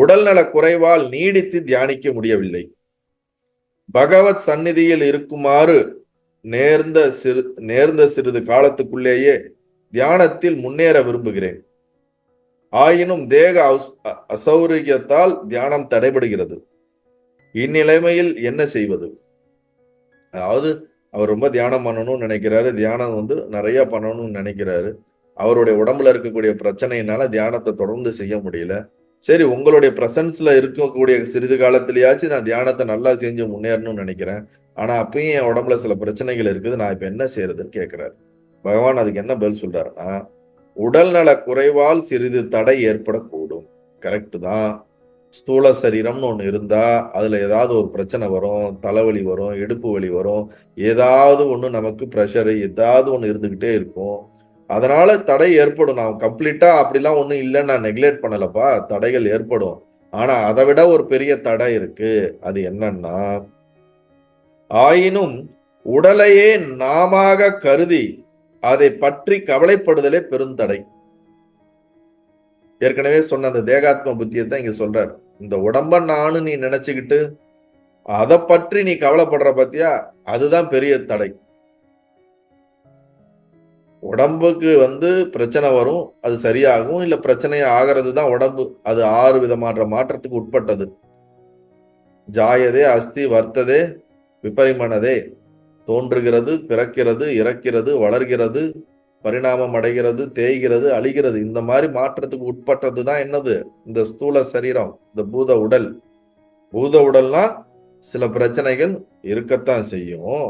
உடல்நல குறைவால் நீடித்து தியானிக்க முடியவில்லை. பகவத் சந்நிதியில் இருக்குமாறு நேர்ந்த சிறிது காலத்துக்குள்ளேயே தியானத்தில் முன்னேற விரும்புகிறேன். ஆயினும் தேக அசௌரியத்தால் தியானம் தடைபடுகிறது. இந்நிலைமையில் என்ன செய்வது? அதாவது அவர் ரொம்ப தியானம் பண்ணணும்னு நினைக்கிறாரு. தியானம் நிறைய பண்ணணும்னு நினைக்கிறாரு. அவருடைய உடம்புல இருக்கக்கூடிய பிரச்சனையினால தியானத்தை தொடர்ந்து செய்ய முடியல. சரி, உங்களுடைய பிரசன்ஸ்ல இருக்கக்கூடிய சிறிது காலத்திலேயாச்சும் நான் தியானத்தை நல்லா செஞ்சு முன்னேறணும்னு நினைக்கிறேன். ஆனா அப்பயும் என் உடம்புல சில பிரச்சனைகள் இருக்குது. நான் இப்ப என்ன செய்யறதுன்னு கேட்கிறாரு. பகவான் அதுக்கு என்ன பதில் சொல்றாருன்னா, உடல்நல குறைவால் சிறிது தடை ஏற்படக்கூடும். கரெக்ட் தான். ஸ்தூல சரீரம்னு ஒண்ணு இருந்தா அதுல ஏதாவது ஒரு பிரச்சனை வரும், தலைவலி வரும், இடுப்பு வலி வரும், ஏதாவது ஒண்ணு நமக்கு பிரஷர் ஏதாவது ஒண்ணு இருந்துகிட்டே இருக்கும். அதனால தடை ஏற்படும். நான் கம்ப்ளீட்டா அப்படிலாம் ஒண்ணும் இல்லைன்னு நான் நெக்லெக்ட் பண்ணலப்பா. தடைகள் ஏற்படும். ஆனா அதை விட ஒரு பெரிய தடை இருக்கு. அது என்னன்னா, ஆயினும் உடலையே நாமாக கருதி அதை பற்றி கவலைப்படுதலே பெருந்தடை. ஏற்கனவே சொன்ன அந்த தேகாத்ம புத்தியை தான் இங்க சொல்றாரு. இந்த உடம்ப நானு நீ நினைச்சுக்கிட்டு அதை பற்றி நீ கவலைப்படுற பத்தியா, அதுதான் பெரிய தடை. உடம்புக்கு பிரச்சனை வரும், அது சரியாகும். இல்ல பிரச்சனை ஆகிறது தான் உடம்பு. அது 6 விதமான மாற்றத்துக்கு உட்பட்டது. ஜாயதே அஸ்தி வர்த்ததே விபரிமனதே. தோன்றுகிறது, பிறக்கிறது, இறக்கிறது, வளர்கிறது, பரிணாமம் அடைகிறது, தேய்கிறது, அழிகிறது. இந்த மாதிரி மாற்றத்துக்கு உட்பட்டது தான் என்னது? இந்த ஸ்தூல சரீரம், இந்த பூத உடல். பூத உடல்னா சில பிரச்சனைகள் இருக்கத்தான் செய்யும்.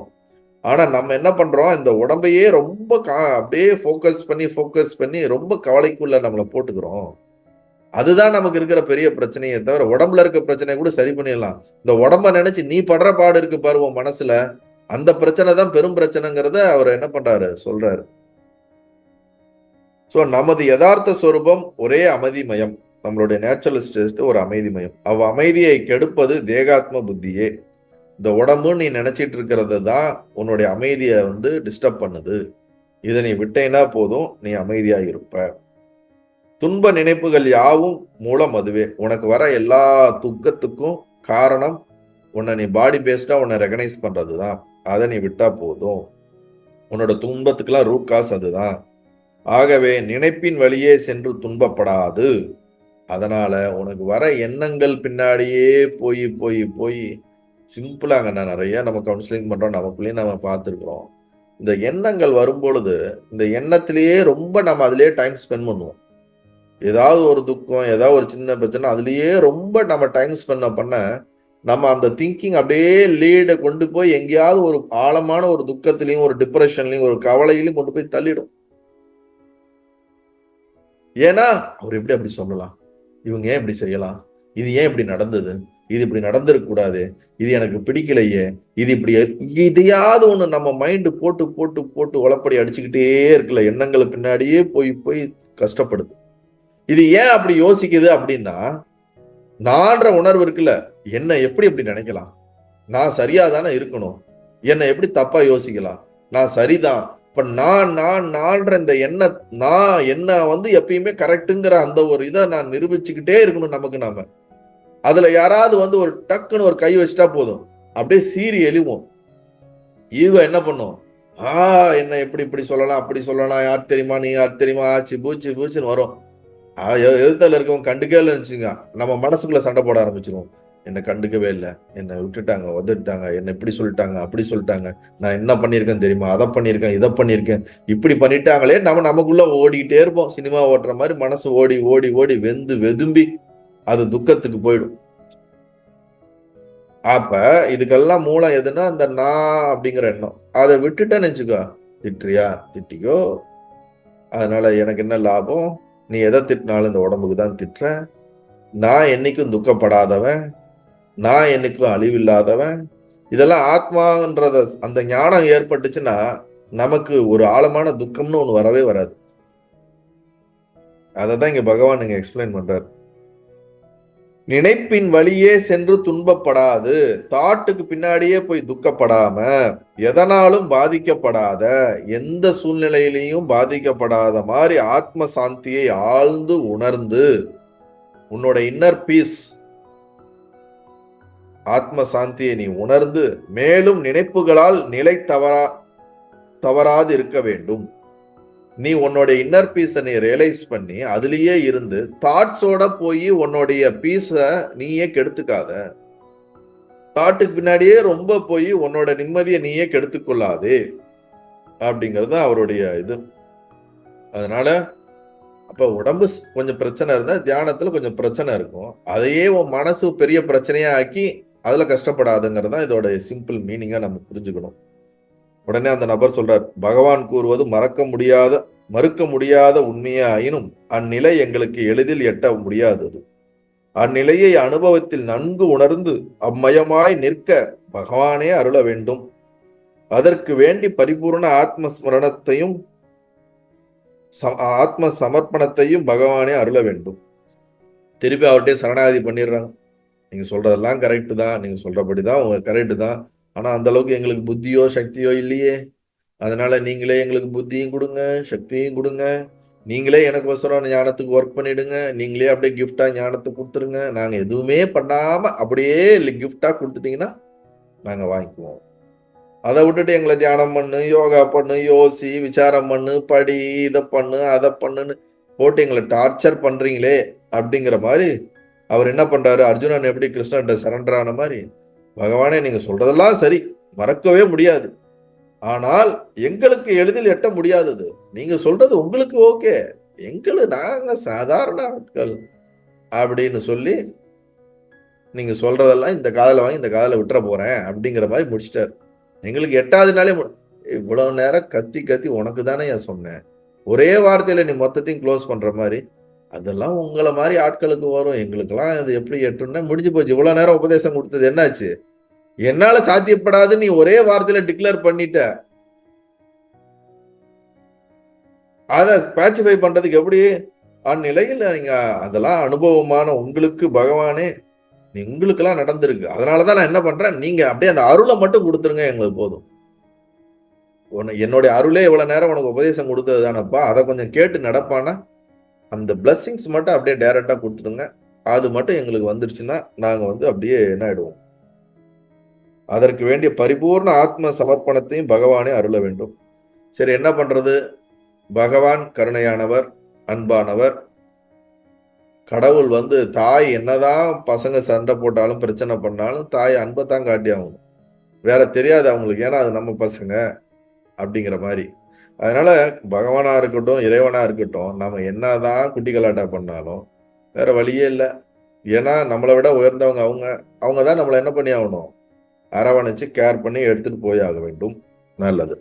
ஆனா நம்ம என்ன பண்றோம், இந்த உடம்பையே ரொம்ப அப்படியே ஃபோக்கஸ் பண்ணி ரொம்ப கவலைக்குள்ள நம்மளை போட்டுக்கிறோம். அதுதான் நமக்கு இருக்கிற பெரிய பிரச்சனையே தவிர, உடம்புல இருக்க பிரச்சனையை கூட சரி பண்ணிடலாம். இந்த உடம்ப நினைச்சு நீ படுற பாடு இருக்கு பாரு உன் மனசுல, அந்த பிரச்சனை தான் பெரும் பிரச்சனைங்கிறத அவர் என்ன பண்றாரு, சொல்றாரு. சோ நமது யதார்த்த சொரூபம் ஒரே அமைதிமயம். நம்மளுடைய நேச்சுரல் ஸ்டேட் ஒரு அமைதிமயம். அமைதியை கெடுப்பது தேகாத்ம புத்தியே. இந்த உடம்பு நீ நினைச்சிட்டு இருக்கிறது தான் உன்னுடைய அமைதியை டிஸ்டர்ப் பண்ணுது. இதை நீ விட்டேன்னா போதும், நீ அமைதியா இருப்ப. துன்ப நினைப்புகள் யாவும் மூலம் அதுவே. உனக்கு வர எல்லா துக்கத்துக்கும் காரணம் உன்னை நீ பாடி பேஸ்டா உன்னை ரெகனைஸ் பண்றதுதான். அதை நீ விட்டா போதும். உன்னோட துன்பத்துக்கெல்லாம் ரூட் காஸ் அதுதான். ஆகவே நினைப்பின் வழியே சென்று துன்பப்படாது. அதனால உனக்கு வர எண்ணங்கள் பின்னாடியே போய் போய் போய் சிம்பிளாங்க, நான் நிறைய நம்ம கவுன்சிலிங் பண்றோம், நமக்குள்ளேயே நம்ம பார்த்துருக்குறோம். இந்த எண்ணங்கள் வரும்பொழுது இந்த எண்ணத்திலேயே ரொம்ப நம்ம அதுலயே டைம் ஸ்பெண்ட் பண்ணுவோம். ஏதாவது ஒரு துக்கம், ஏதாவது ஒரு சின்ன பிரச்சனை, அதுலயே ரொம்ப நம்ம டைம் ஸ்பெண்ட் பண்ண நம்ம அந்த திங்கிங் அப்படியே லீட கொண்டு போய் எங்கேயாவது ஒரு ஆழமான ஒரு துக்கத்திலையும், ஒரு டிப்ரெஷன்லையும், ஒரு கவலையிலையும் கொண்டு போய் தள்ளிடும். ஏன்னா அவர் எப்படி அப்படி சொல்லலாம், இவங்க ஏன் இப்படி செய்யலாம், இது ஏன் இப்படி நடந்தது, இது இப்படி நடந்திருக்க கூடாது, இது எனக்கு பிடிக்கலையே, இது இப்படி இதையாவது ஒண்ணு நம்ம மைண்டு போட்டு போட்டு போட்டு உளப்படி அடிச்சுக்கிட்டே இருக்குல்ல, எண்ணங்கள் பின்னாடியே போய் போய் கஷ்டப்படுது. இது ஏன் அப்படி யோசிக்குது அப்படின்னா, நான்ற உணர்வு இருக்குல்ல, என்ன எப்படி எப்படி நினைக்கலாம், நான் சரியா தானே இருக்கணும், என்ன எப்படி தப்பா யோசிக்கலாம், நான் சரிதான். இப்ப நான்ற இந்த நான் என்ன எப்பயுமே கரெக்டுங்கிற அந்த ஒரு இதை நான் நிரூபிச்சுக்கிட்டே இருக்கணும் நமக்கு. நாம அதுல யாராவது ஒரு டக்குன்னு ஒரு கை வச்சுட்டா போதும், அப்படியே சீறி எழிவோம். ஈகோ என்ன பண்ணும், என்ன எப்படி இப்படி சொல்லலாம், அப்படி சொல்லலாம், யார் தெரியுமா, நீ யார் தெரியுமா, ஆச்சு பூச்சு பூச்சுன்னு வரும். எதிர்த்தால இருக்கவங்க கண்டுக்கவே இல்லைன்னு வச்சுங்க, நம்ம மனசுக்குள்ள சண்டை போட ஆரம்பிச்சிருவோம். என்னை கண்டுக்கவே இல்லை, என்னை விட்டுட்டாங்க, உதட்டாங்க, என்ன இப்படி சொல்லிட்டாங்க, அப்படி சொல்லிட்டாங்க, நான் என்ன பண்ணியிருக்கேன் தெரியுமா, அதை பண்ணியிருக்கேன், இதை பண்ணியிருக்கேன், இப்படி பண்ணிட்டாங்களே. நமக்குள்ள ஓடிக்கிட்டே இருப்போம். சினிமா ஓட்டுற மாதிரி மனசு ஓடி ஓடி ஓடி வெதும்பி அது துக்கத்துக்கு போயிடும். அப்ப இதுக்கெல்லாம் மூலம் எதுன்னா அந்த நான் அப்படிங்கிற எண்ணம். அதை விட்டுட்டேன்னு வச்சுக்கோ, திட்டுறியா திட்டிக்கோ, அதனால எனக்கு என்ன லாபம், நீ எதை திட்டினாலும் இந்த உடம்புக்கு தான் திட்டுற, நான் என்னைக்கும் துக்கப்படாதவன், நான் என்னைக்கும் அழிவில்லாதவன். இதெல்லாம் ஆத்மான்றத அந்த ஞானம் ஏற்பட்டுச்சுன்னா நமக்கு ஒரு ஆழமான துக்கம்னு ஒண்ணு வரவே வராது. அததான் இங்க பகவான் இங்க எக்ஸ்பிளைன் பண்றாரு. நினைப்பின் வழியே சென்று துன்பப்படாது, தாட்டுக்கு பின்னாடியே போய் துக்கப்படாம, எதனாலும் பாதிக்கப்படாத, எந்த சூழ்நிலையிலையும் பாதிக்கப்படாத மாதிரி ஆத்ம சாந்தியை ஆழ்ந்து உணர்ந்து உன்னோட இன்னர் பீஸ், ஆத்ம சாந்தியை நீ உணர்ந்து மேலும் நினைப்புகளால் நிலை தவறாது இருக்க வேண்டும். நீ உன்னுடைய இன்னர் பீஸை நீ ரியலைஸ் பண்ணி அதுலயே இருந்து தாட்ஸோட போய் உன்னுடைய பீஸை நீயே கெடுத்துக்காத. தாட்டுக்கு பின்னாடியே ரொம்ப போய் உன்னோட நிம்மதியை நீயே கெடுத்துக்கொள்ளாதே அப்படிங்கிறது அவருடைய இது. அதனால அப்ப உடம்பு கொஞ்சம் பிரச்சனை இருந்தா தியானத்துல கொஞ்சம் பிரச்சனை இருக்கும். அதையே உன் மனசு பெரிய பிரச்சனையா ஆக்கி அதுல கஷ்டப்படாதுங்கிறது தான் இதோட சிம்பிள் மீனிங்கா நம்ம புரிஞ்சுக்கணும். உடனே அந்த நபர் சொல்றார், பகவான் கூறுவது மறுக்க முடியாத உண்மையே ஆயினும் அந்நிலை எங்களுக்கு எளிதில் எட்ட முடியாதது. அந்நிலையை அனுபவத்தில் நன்கு உணர்ந்து அம்மயமாய் நிற்க பகவானே அருள வேண்டும். அதற்கு வேண்டி பரிபூர்ண ஆத்ம சமர்ப்பணத்தையும் பகவானே அருள வேண்டும். திருப்பி அவர்கிட்ட சரணாகதி பண்ணிடுறாங்க. நீங்க சொல்றதெல்லாம் கரெக்டு தான், நீங்க சொல்றபடிதான் உங்க கரெக்டு தான். ஆனா அந்த அளவுக்கு எங்களுக்கு புத்தியோ சக்தியோ இல்லையே. அதனால நீங்களே எங்களுக்கு புத்தியும் கொடுங்க, சக்தியும் கொடுங்க. நீங்களே எனக்கு ஒசரம் ஞானத்துக்கு ஒர்க் பண்ணிடுங்க. நீங்களே அப்படியே கிஃப்டா ஞானத்தை கொடுத்துருங்க. நாங்க எதுவுமே பண்ணாம அப்படியே கிஃப்டா கொடுத்துட்டீங்கன்னா நாங்க வாங்கிக்குவோம். அதை விட்டுட்டு எங்களை தியானம் பண்ணு, யோகா பண்ணு, யோசி, விசாரம் பண்ணு, படி, இதை பண்ணு, அதை பண்ணுன்னு போட்டு எங்களை டார்ச்சர் பண்றீங்களே அப்படிங்கிற மாதிரி அவர் என்ன பண்றாரு, அர்ஜுனன் எப்படி கிருஷ்ணன்ட்ட சரண்டர் ஆன மாதிரி, பகவானே நீங்க சொல்றதெல்லாம் சரி, மறக்கவே முடியாது. ஆனால் எங்களுக்கு எளிதில் எட்ட முடியாதது. நீங்க சொல்றது உங்களுக்கு ஓகே, நாங்க சாதாரண ஆட்கள் அப்படின்னு சொல்லி நீங்க சொல்றதெல்லாம் இந்த காதல வாங்கி இந்த காதல விட்டுற போறேன் அப்படிங்கிற மாதிரி முடிச்சிட்டாரு. எங்களுக்கு எட்டாவதுனாலே இவ்வளவு நேரம் கத்தி கத்தி உனக்கு தானே ஏன் சொன்னேன், ஒரே வார்த்தையில நீ மொத்தத்தையும் க்ளோஸ் பண்ற மாதிரி, அதெல்லாம் உங்களை மாதிரி ஆட்களுக்கு வரும், எங்களுக்கெல்லாம் அது எப்படி எட்டுன்னா முடிஞ்சு போச்சு. இவ்வளவு நேரம் உபதேசம் கொடுத்தது என்னாச்சு? என்னால சாத்தியப்படாது நீ ஒரே வார்த்தையில டிக்ளேர் பண்ணிட்ட. அதை பேச்சிஃபை பண்றதுக்கு எப்படி அந்நிலையில் நீங்க அதெல்லாம் அனுபவமான உங்களுக்கு பகவானே உங்களுக்கு எல்லாம் நடந்திருக்கு. அதனாலதான் நான் என்ன பண்றேன், நீங்க அப்படியே அந்த அருளை மட்டும் கொடுத்துருங்க, எங்களுக்கு போதும். என்னுடைய அருளே இவ்வளவு நேரம் உனக்கு உபதேசம் கொடுத்தது தானப்பா, அதை கொஞ்சம் கேட்டு நடப்பானா அந்த பிளஸ்ஸிங்ஸ் மட்டும் அப்படியே டைரக்டா கொடுத்துடுங்க. அது மட்டும் எங்களுக்கு வந்துருச்சுன்னா நாங்க அப்படியே என்ன ஆயிடுவோம். அதற்கு வேண்டிய பரிபூர்ண ஆத்ம சமர்ப்பணத்தையும் பகவானே அருள வேண்டும். சரி, என்ன பண்றது? பகவான் கருணையானவர், அன்பானவர். கடவுள் தாய் என்னதான் பசங்க சண்டை போட்டாலும் பிரச்சனை பண்ணாலும் தாய் அன்பை தான் காட்டி ஆகணும், வேற தெரியாது அவங்களுக்கு. ஏன்னா அது நம்ம பசங்க அப்படிங்கிற மாதிரி. அதனால பகவானா இருக்கட்டும், இறைவனா இருக்கட்டும், நம்ம என்னதான் குட்டி கலாட்டா பண்ணாலும் வேற வழியே இல்லை. ஏன்னா நம்மளை விட உயர்ந்தவங்க அவங்க தான் நம்மளை என்ன பண்ணி ஆகணும், அரவணைச்சு கேர் பண்ணி எடுத்துட்டு போய் ஆக வேண்டும். நல்லது.